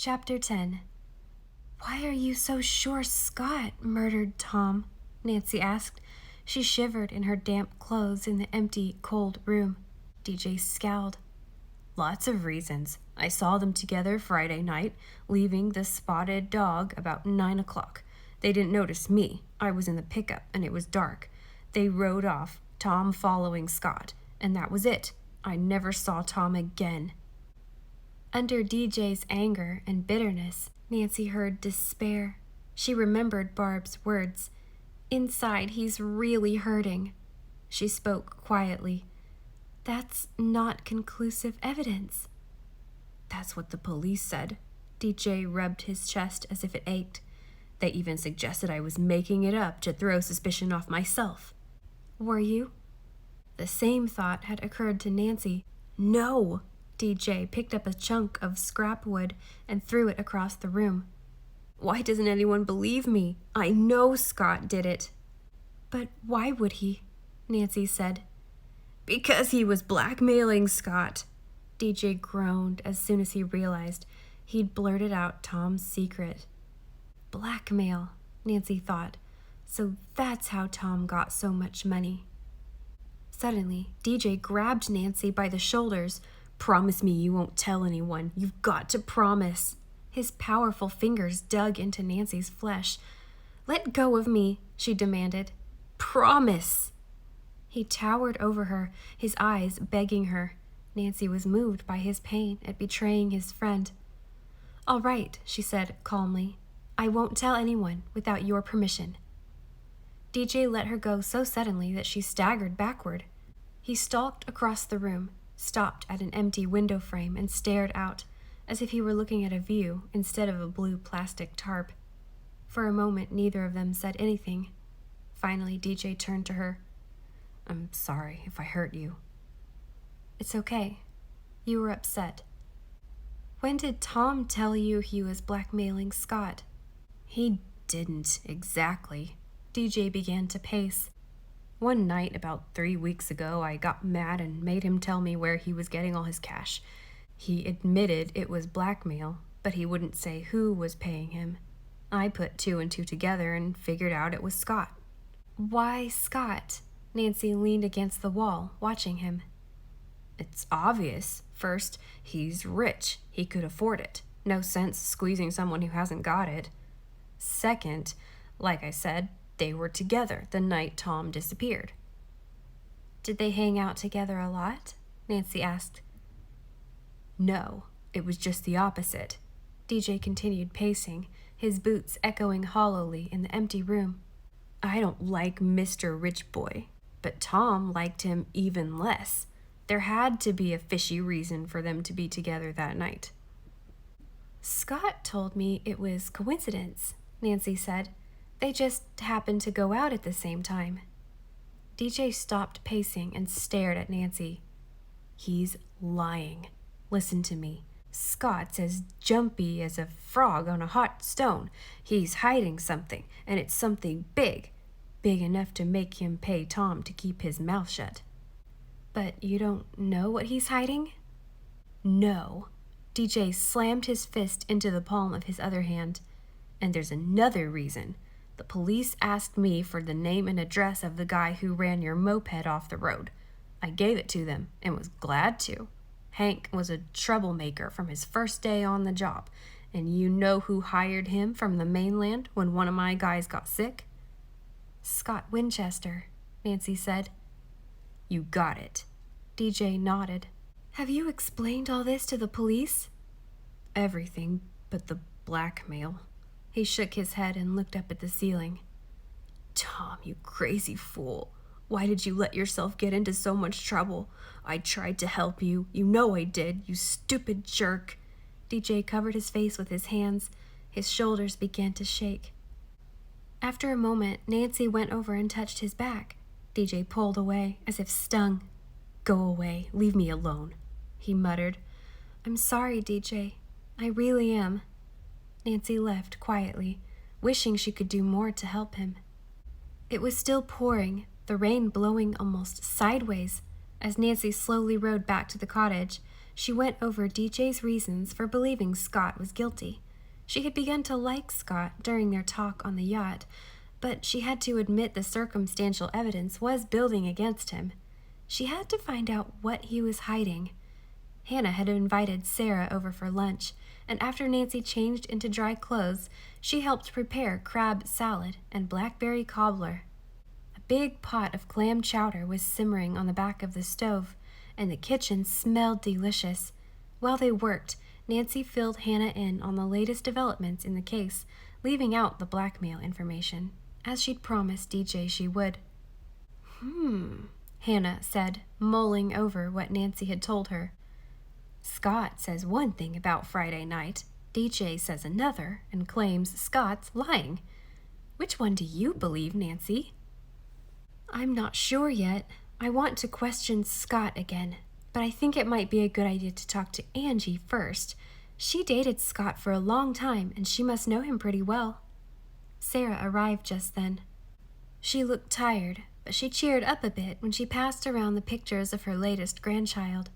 Chapter 10. "Why are you so sure Scott murdered Tom?" Nancy asked. She shivered in her damp clothes in the empty, cold room. DJ scowled. "Lots of reasons. I saw them together Friday night, leaving the spotted dog about 9 o'clock. They didn't notice me. I was in the pickup, and it was dark. They rode off, Tom following Scott, and that was it. I never saw Tom again." Under DJ's anger and bitterness, Nancy heard despair. She remembered Barb's words. "Inside, he's really hurting." She spoke quietly. "That's not conclusive evidence." "That's what the police said." DJ rubbed his chest as if it ached. "They even suggested I was making it up to throw suspicion off myself." "Were you?" The same thought had occurred to Nancy. "No!" DJ picked up a chunk of scrap wood and threw it across the room. "Why doesn't anyone believe me? I know Scott did it." "But why would he?" Nancy said. "Because he was blackmailing Scott." DJ groaned as soon as he realized he'd blurted out Tom's secret. Blackmail, Nancy thought. So that's how Tom got so much money. Suddenly, DJ grabbed Nancy by the shoulders. "Promise me you won't tell anyone. You've got to promise." His powerful fingers dug into Nancy's flesh. "Let go of me," she demanded. "Promise." He towered over her, his eyes begging her. Nancy was moved by his pain at betraying his friend. "All right," she said calmly. "I won't tell anyone without your permission." DJ let her go so suddenly that she staggered backward. He stalked across the room, stopped at an empty window frame, and stared out, as if he were looking at a view instead of a blue plastic tarp. For a moment, neither of them said anything. Finally, DJ turned to her. "I'm sorry if I hurt you." "It's okay. You were upset." "When did Tom tell you he was blackmailing Scott?" "He didn't exactly." DJ began to pace. "One night about 3 weeks ago, I got mad and made him tell me where he was getting all his cash. He admitted it was blackmail, but he wouldn't say who was paying him. I put 2 and 2 together and figured out it was Scott." "Why Scott?" Nancy leaned against the wall, watching him. "It's obvious. First, he's rich. He could afford it. No sense squeezing someone who hasn't got it. Second, like I said, they were together the night Tom disappeared." "Did they hang out together a lot?" Nancy asked. "No, it was just the opposite." DJ continued pacing, his boots echoing hollowly in the empty room. "I don't like Mr. Rich Boy, but Tom liked him even less. There had to be a fishy reason for them to be together that night." "Scott told me it was coincidence," Nancy said. "They just happened to go out at the same time." DJ stopped pacing and stared at Nancy. "He's lying. Listen to me. Scott's as jumpy as a frog on a hot stone. He's hiding something, and it's something big. Big enough to make him pay Tom to keep his mouth shut." "But you don't know what he's hiding?" "No." DJ slammed his fist into the palm of his other hand. "And there's another reason. The police asked me for the name and address of the guy who ran your moped off the road. I gave it to them and was glad to. Hank was a troublemaker from his first day on the job, and you know who hired him from the mainland when one of my guys got sick?" "Scott Winchester," Nancy said. "You got it." DJ nodded. "Have you explained all this to the police?" "Everything but the blackmail." He shook his head and looked up at the ceiling. "Tom, you crazy fool. Why did you let yourself get into so much trouble? I tried to help you. You know I did, you stupid jerk." DJ covered his face with his hands. His shoulders began to shake. After a moment, Nancy went over and touched his back. DJ pulled away, as if stung. "Go away. Leave me alone," he muttered. "I'm sorry, DJ. I really am." Nancy left quietly, wishing she could do more to help him. It was still pouring, the rain blowing almost sideways. As Nancy slowly rode back to the cottage, She went over DJ's reasons for believing Scott was guilty. She had begun to like Scott during their talk on the yacht, but she had to admit the circumstantial evidence was building against him. She had to find out what he was hiding. Hannah had invited Sarah over for lunch, and after Nancy changed into dry clothes, she helped prepare crab salad and blackberry cobbler. A big pot of clam chowder was simmering on the back of the stove, and the kitchen smelled delicious. While they worked, Nancy filled Hannah in on the latest developments in the case, leaving out the blackmail information, as she'd promised DJ she would. Hannah said, mulling over what Nancy had told her. Scott says one thing about Friday night, DJ says another, and claims Scott's lying. Which one do you believe, Nancy? I'm not sure yet. I want to question Scott again, but I think it might be a good idea to talk to Angie first. She dated Scott for a long time, and she must know him pretty well. Sarah arrived just then. She looked tired, but she cheered up a bit when she passed around the pictures of her latest grandchild.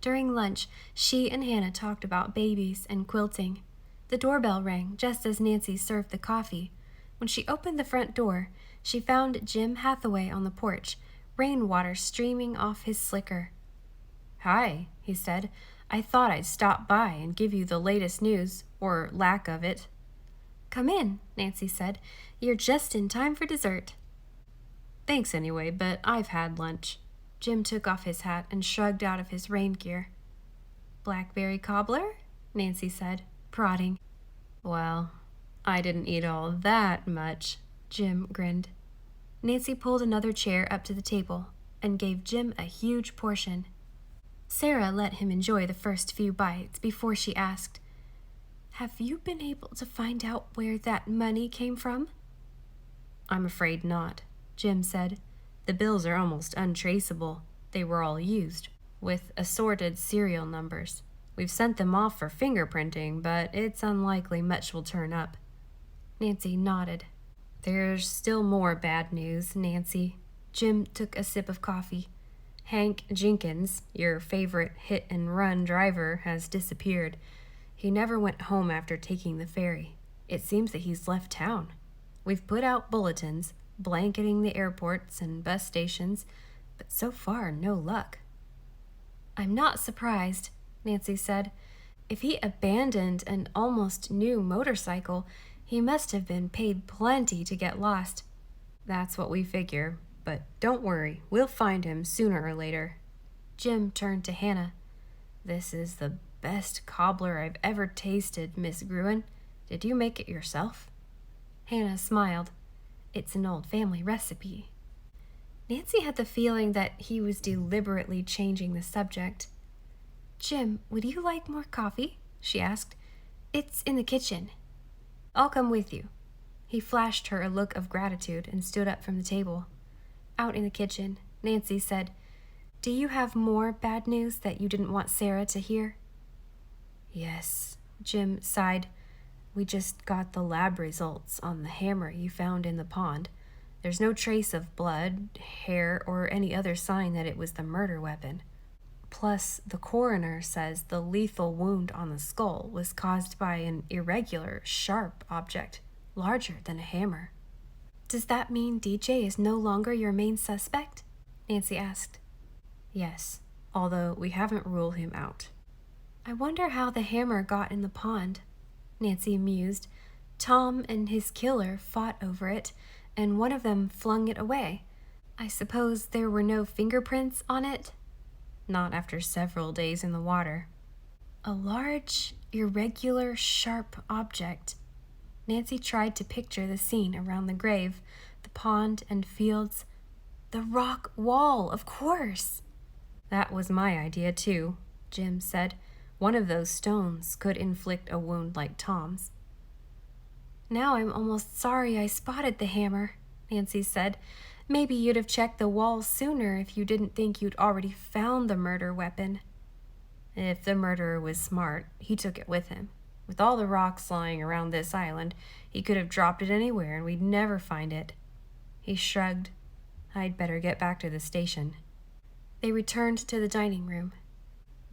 During lunch, she and Hannah talked about babies and quilting. The doorbell rang just as Nancy served the coffee. When she opened the front door, she found Jim Hathaway on the porch, rainwater streaming off his slicker. Hi, he said. I thought I'd stop by and give you the latest news, or lack of it. Come in, Nancy said. You're just in time for dessert. Thanks anyway, but I've had lunch. Jim took off his hat and shrugged out of his rain gear. Blackberry cobbler? Nancy said, prodding. Well, I didn't eat all that much, Jim grinned. Nancy pulled another chair up to the table and gave Jim a huge portion. Sarah let him enjoy the first few bites before she asked, Have you been able to find out where that money came from? I'm afraid not, Jim said. The bills are almost untraceable. They were all used, with assorted serial numbers. We've sent them off for fingerprinting, but it's unlikely much will turn up. Nancy nodded. There's still more bad news, Nancy. Jim took a sip of coffee. Hank Jenkins, your favorite hit-and-run driver, has disappeared. He never went home after taking the ferry. It seems that he's left town. We've put out bulletins, blanketing the airports and bus stations, but so far no luck. I'm not surprised, Nancy said. If he abandoned an almost new motorcycle, he must have been paid plenty to get lost. That's what we figure, but don't worry, we'll find him sooner or later. Jim turned to Hannah. This is the best cobbler I've ever tasted, Miss Gruen. Did you make it yourself? Hannah smiled. It's an old family recipe. Nancy had the feeling that he was deliberately changing the subject. Jim, would you like more coffee? She asked. It's in the kitchen. I'll come with you. He flashed her a look of gratitude and stood up from the table. Out in the kitchen, Nancy said, Do you have more bad news that you didn't want Sarah to hear? Yes, Jim sighed. We just got the lab results on the hammer you found in the pond. There's no trace of blood, hair, or any other sign that it was the murder weapon. Plus, the coroner says the lethal wound on the skull was caused by an irregular, sharp object, larger than a hammer. Does that mean DJ is no longer your main suspect? Nancy asked. Yes, although we haven't ruled him out. I wonder how the hammer got in the pond, Nancy mused. Tom and his killer fought over it, and one of them flung it away. I suppose there were no fingerprints on it? Not after several days in the water. A large, irregular, sharp object. Nancy tried to picture the scene around the grave, the pond and fields. The rock wall, of course! That was my idea, too, Jim said. One of those stones could inflict a wound like Tom's. Now I'm almost sorry I spotted the hammer, Nancy said. Maybe you'd have checked the walls sooner if you didn't think you'd already found the murder weapon. If the murderer was smart, he took it with him. With all the rocks lying around this island, he could have dropped it anywhere and we'd never find it. He shrugged. I'd better get back to the station. They returned to the dining room.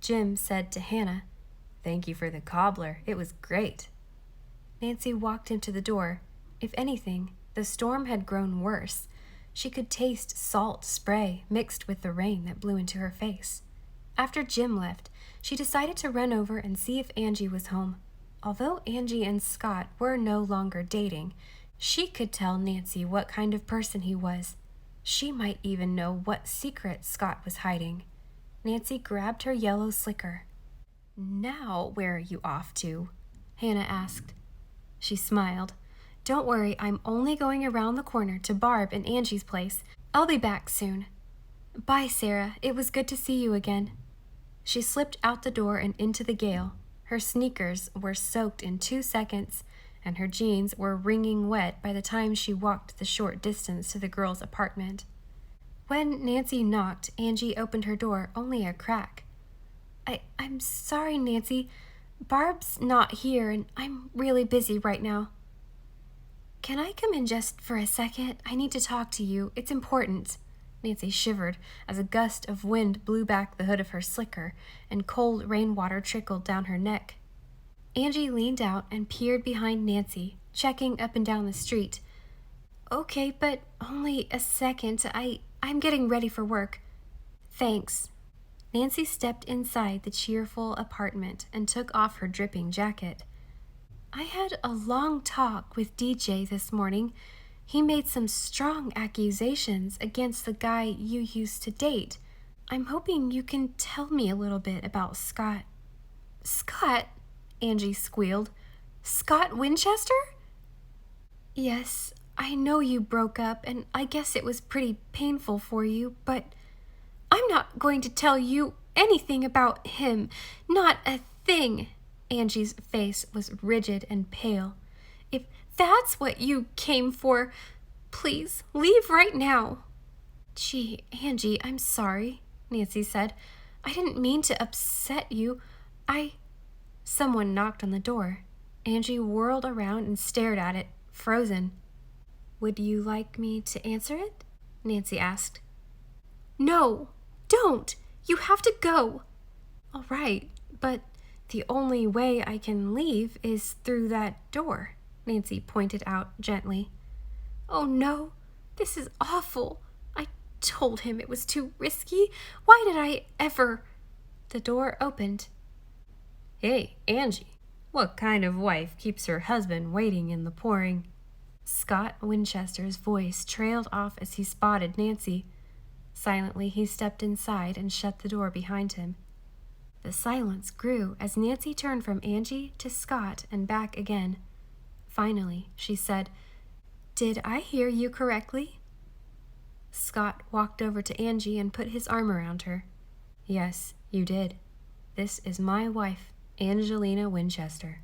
Jim said to Hannah, "Thank you for the cobbler. It was great." Nancy walked him to the door. If anything, the storm had grown worse. She could taste salt spray mixed with the rain that blew into her face. After Jim left, she decided to run over and see if Angie was home. Although Angie and Scott were no longer dating, she could tell Nancy what kind of person he was. She might even know what secret Scott was hiding. Nancy grabbed her yellow slicker. "Now, where are you off to?" Hannah asked. She smiled. "Don't worry, I'm only going around the corner to Barb and Angie's place. I'll be back soon." "Bye, Sarah. It was good to see you again." She slipped out the door and into the gale. Her sneakers were soaked in 2 seconds, and her jeans were wringing wet by the time she walked the short distance to the girls' apartment. When Nancy knocked, Angie opened her door only a crack. I'm sorry, Nancy. Barb's not here, and I'm really busy right now." "Can I come in just for a second? I need to talk to you. It's important." Nancy shivered as a gust of wind blew back the hood of her slicker, and cold rainwater trickled down her neck. Angie leaned out and peered behind Nancy, checking up and down the street. "Okay, but only a second. I'm getting ready for work." "Thanks." Nancy stepped inside the cheerful apartment and took off her dripping jacket. "I had a long talk with DJ this morning. He made some strong accusations against the guy you used to date. I'm hoping you can tell me a little bit about Scott." "Scott?" Angie squealed. "Scott Winchester?" "Yes, I know you broke up, and I guess it was pretty painful for you, but I'm not going to tell you anything about him. Not a thing." Angie's face was rigid and pale. "If that's what you came for, please leave right now." "Gee, Angie, I'm sorry," Nancy said. "I didn't mean to upset you. Someone knocked on the door. Angie whirled around and stared at it, frozen. "Would you like me to answer it?" Nancy asked. "No, don't! You have to go." "All right, but the only way I can leave is through that door," Nancy pointed out gently. "Oh no, this is awful. I told him it was too risky. Why did I ever?" The door opened. "Hey, Angie, what kind of wife keeps her husband waiting in the pouring?" Scott Winchester's voice trailed off as he spotted Nancy. Silently, he stepped inside and shut the door behind him. The silence grew as Nancy turned from Angie to Scott and back again. Finally, she said, "Did I hear you correctly?" Scott walked over to Angie and put his arm around her. "Yes, you did. This is my wife, Angelina Winchester."